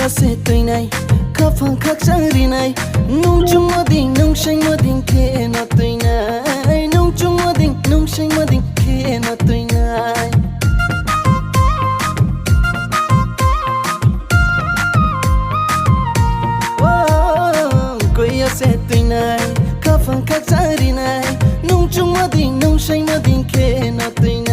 se tuinai kafa khaksarinai nungchung mading nungshaing mading ke na tuinai nungchung mading nungshaing mading ke na tuinai oh koya se tuinai kafa khaksarinai nungchung mading nungshaing mading ke na tuinai